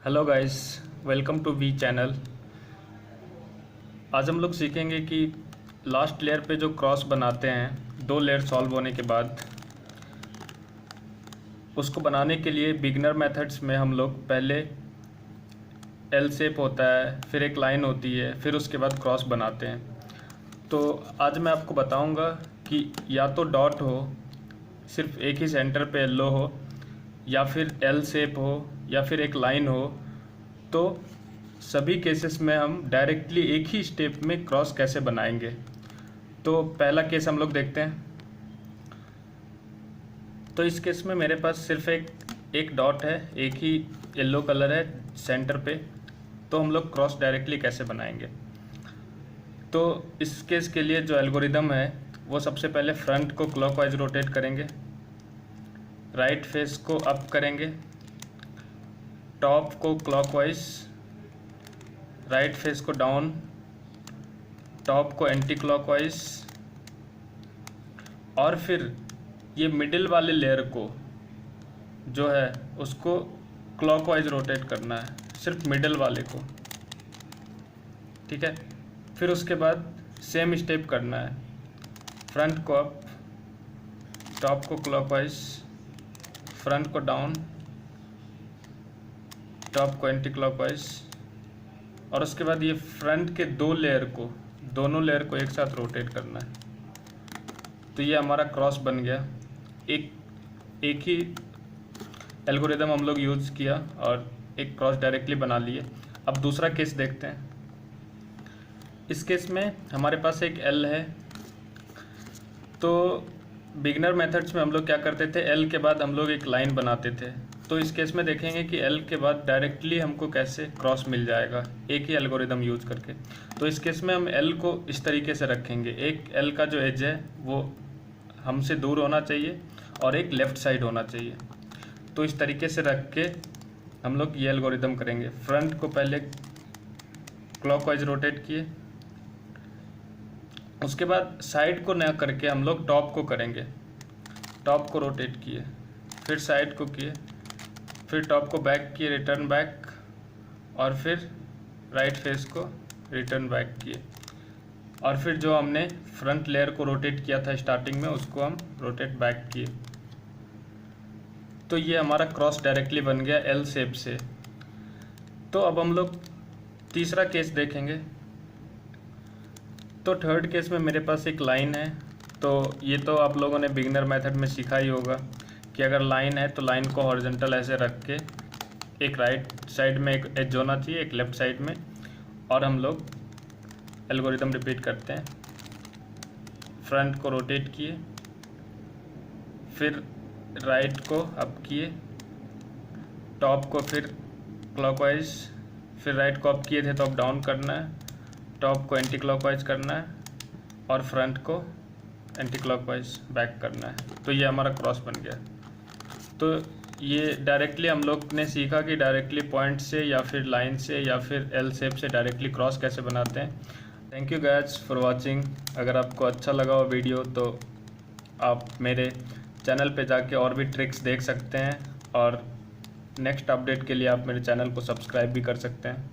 Hello guys, welcome to V channel. आज हम लोग सीखेंगे कि लास्ट लेयर पे जो क्रॉस बनाते हैं दो लेयर सॉल्व होने के बाद, उसको बनाने के लिए बिगनर मेथड्स में हम लोग पहले एल शेप होता है, फिर एक लाइन होती है, फिर उसके बाद क्रॉस बनाते हैं। तो आज मैं आपको बताऊंगा कि या तो डॉट हो, सिर्फ एक ही सेंटर पे येलो हो, या फिर एल शेप हो, या फिर एक लाइन हो। तो सभी केसेस में हम डायरेक्टली एक ही स्टेप में क्रॉस कैसे बनाएंगे। तो पहला केस हम लोग देखते हैं। तो इस केस में मेरे पास सिर्फ एक डॉट है, एक ही येलो कलर है सेंटर पे। तो हम लोग क्रॉस डायरेक्टली कैसे बनाएंगे। तो इस केस के लिए जो एल्गोरिदम है वो सबसे पहले फ्रंट को क्लॉकवाइज रोटेट करेंगे, राइट फेस को अप करेंगे, टॉप को क्लॉकवाइज, राइट फेस को डाउन, टॉप को एंटी क्लॉकवाइज, और फिर ये मिडिल वाले लेयर को जो है उसको क्लॉकवाइज रोटेट करना है, सिर्फ मिडिल वाले को। ठीक है। फिर उसके बाद सेम स्टेप करना है, फ्रंट को अप, टॉप को क्लॉकवाइज, फ्रंट को डाउन, टॉप को एंटी क्लॉकवाइज, और उसके बाद ये फ्रंट के दोनों लेयर को एक साथ रोटेट करना है। तो ये हमारा क्रॉस बन गया। एक ही एल्गोरिदम हम लोग यूज़ किया और एक क्रॉस डायरेक्टली बना लिए। अब दूसरा केस देखते हैं। इस केस में हमारे पास एक एल है। तो बिगनर मेथड्स में हम लोग क्या करते थे, एल के बाद हम लोग एक लाइन बनाते थे। तो इस केस में देखेंगे कि एल के बाद डायरेक्टली हमको कैसे क्रॉस मिल जाएगा एक ही एल्गोरिदम यूज करके। तो इस केस में हम एल को इस तरीके से रखेंगे, एक एल का जो एज है वो हमसे दूर होना चाहिए और एक लेफ़्ट साइड होना चाहिए। तो इस तरीके से रख के हम लोग ये एल्गोरिदम करेंगे। फ्रंट को पहले क्लॉकवाइज रोटेट किए, उसके बाद साइड को ना करके हम लोग टॉप को करेंगे। टॉप को रोटेट किए, फिर साइड को किए, फिर टॉप को बैक किए, रिटर्न बैक, और फिर राइट फेस को रिटर्न बैक किए, और फिर जो हमने फ्रंट लेयर को रोटेट किया था स्टार्टिंग में उसको हम रोटेट बैक किए। तो ये हमारा क्रॉस डायरेक्टली बन गया एल शेप से। तो अब हम लोग तीसरा केस देखेंगे। तो थर्ड केस में मेरे पास एक लाइन है। तो ये तो आप लोगों ने बिगिनर मेथड में सीखा ही होगा कि अगर लाइन है तो लाइन को हॉरिजॉन्टल ऐसे रख के एक राइट साइड में एक एज होना चाहिए, एक लेफ़्ट साइड में, और हम लोग एल्गोरिदम रिपीट करते हैं। फ्रंट को रोटेट किए, फिर राइट को अप किए, टॉप को फिर क्लॉकवाइज, फिर राइट को अप किए थे तो अप डाउन करना है, टॉप को एंटी क्लॉकवाइज करना है, और फ्रंट को एंटी क्लॉकवाइज बैक करना है। तो ये हमारा क्रॉस बन गया। तो ये डायरेक्टली हम लोग ने सीखा कि डायरेक्टली पॉइंट से या फिर लाइन से या फिर एल शेप से डायरेक्टली क्रॉस कैसे बनाते हैं। Thank you guys for watching. अगर आपको अच्छा लगा हो वीडियो तो आप मेरे चैनल पे जाके और भी ट्रिक्स देख सकते हैं, और नेक्स्ट अपडेट के लिए आप मेरे चैनल को सब्सक्राइब भी कर सकते हैं।